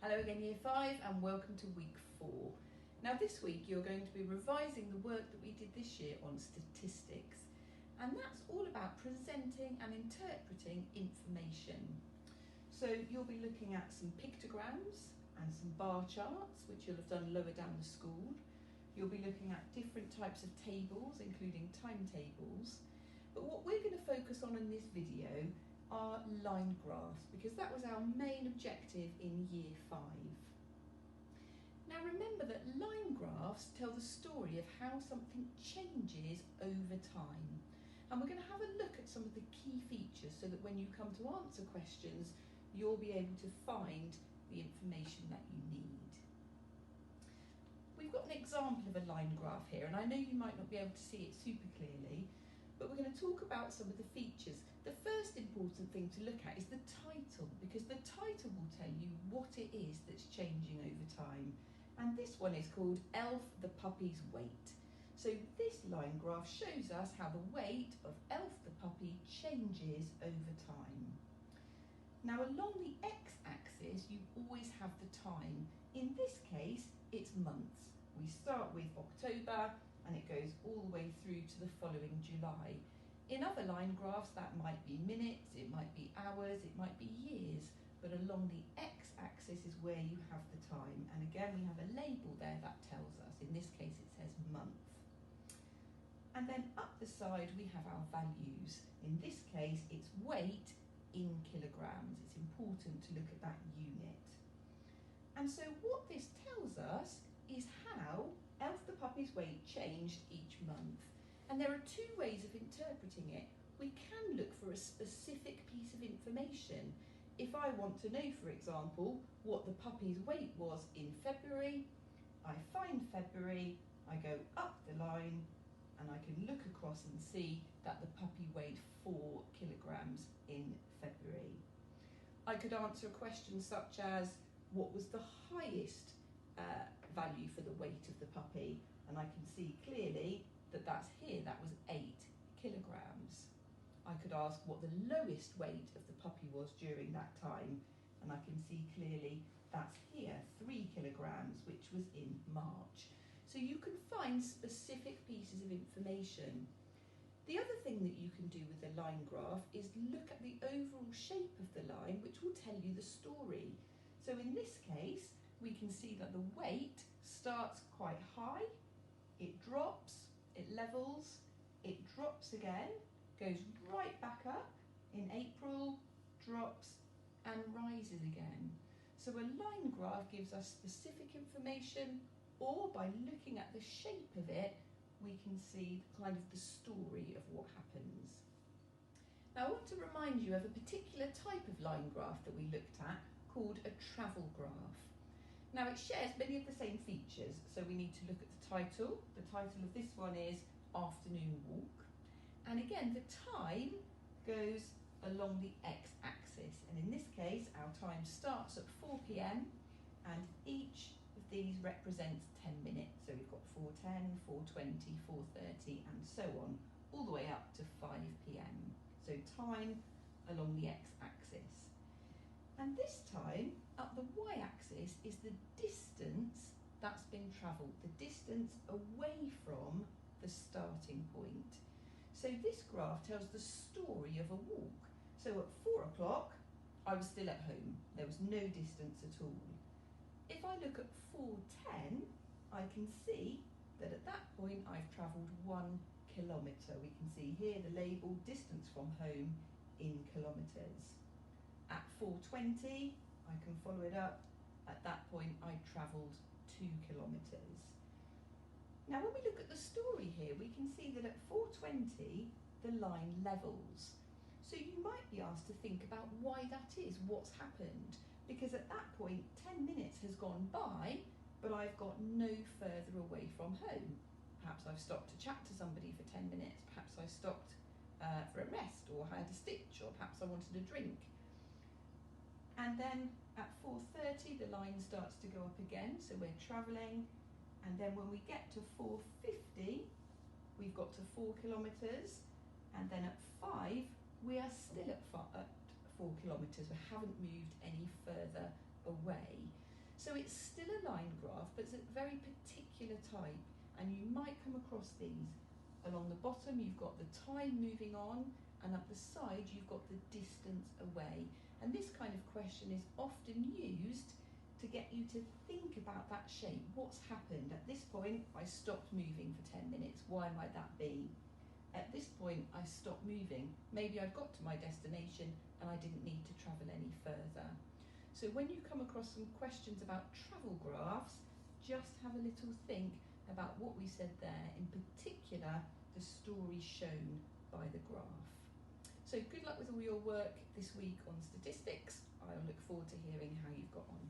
Hello again, Year 5, and welcome to week 4. Now this week you're going to be revising the work that we did this year on statistics, and that's all about presenting and interpreting information. So you'll be looking at some pictograms and some bar charts, which you'll have done lower down the school. You'll be looking at different types of tables, including timetables. But what we're going to focus on in this video are line graphs, because that was our main objective in Year 5. Now remember that line graphs tell the story of how something changes over time. And we're going to have a look at some of the key features so that when you come to answer questions, you'll be able to find the information that you need. We've got an example of a line graph here, and I know you might not be able to see it super clearly, but we're going to talk about some of the features. The first important thing to look at is the title, because the title will tell you what it is that's changing over time. And this one is called Elf the Puppy's Weight. So this line graph shows us how the weight of Elf the puppy changes over time. Now along the x-axis you always have the time. In this case it's months. We start with October and it goes all the way through to the following July. In other line graphs that might be minutes, it might be hours, it might be years, but along the x-axis is where you have the time. And again we have a label there that tells us, in this case it says month. And then up the side we have our values. In this case it's weight in kilograms. It's important to look at that unit. And so what this tells us is how Elf the puppy's weight changed each month. And there are two ways of interpreting it. We can look for a specific piece of information. If I want to know, for example, what the puppy's weight was in February, I find February, I go up the line, and I can look across and see that the puppy weighed 4 kilograms in February. I could answer a question such as, what was the highest value for the weight of the puppy? And I can see clearly that that's here, that was 8 kilograms. I could ask what the lowest weight of the puppy was during that time, and I can see clearly that's here, 3 kilograms, which was in March. So you can find specific pieces of information. The other thing that you can do with a line graph is look at the overall shape of the line, which will tell you the story. So in this case, we can see that the weight starts quite high, it drops, it levels, it drops again, goes right back up in April, drops and rises again. So a line graph gives us specific information, or by looking at the shape of it, we can see kind of the story of what happens. Now I want to remind you of a particular type of line graph that we looked at called a travel graph. Now it shares many of the same features, so we need to look at the title. The title of this one is Afternoon Walk. And again, the time goes along the x-axis. And in this case, our time starts at 4 p.m. and each of these represents 10 minutes. So we've got 4:10, 4:20, 4:30 and so on, all the way up to 5 p.m. So time along the x-axis. And this time, up the y-axis is the distance that's been travelled, the distance away from the starting point. So this graph tells the story of a walk. So at 4 o'clock, I was still at home. There was no distance at all. If I look at 4:10, I can see that at that point I've travelled 1 kilometre. We can see here the label distance from home in kilometres. At 4:20, I can follow it up. At that point, I travelled 2 kilometres. Now, when we look at the story here, we can see that at 4:20, the line levels. So you might be asked to think about why that is, what's happened. Because at that point, 10 minutes has gone by, but I've got no further away from home. Perhaps I've stopped to chat to somebody for 10 minutes. Perhaps I stopped for a rest, or had a stitch, or perhaps I wanted a drink. And then at 4:30 the line starts to go up again, so we're travelling, and then when we get to 4:50 we've got to 4 kilometres, and then at 5 we are still at 4 kilometres, we haven't moved any further away. So it's still a line graph, but it's a very particular type, and you might come across these. Along the bottom you've got the time moving on, and up the side you've got the distance away. And this kind of question is often used to get you to think about that shape. What's happened? At this point I stopped moving for 10 minutes. Why might that be? At this point I stopped moving. Maybe I've got to my destination and I didn't need to travel any further. So when you come across some questions about travel graphs, just have a little think about what we said there, in particular the story shown by the graph. So good luck with all your work this week on statistics. I look forward to hearing how you've got on.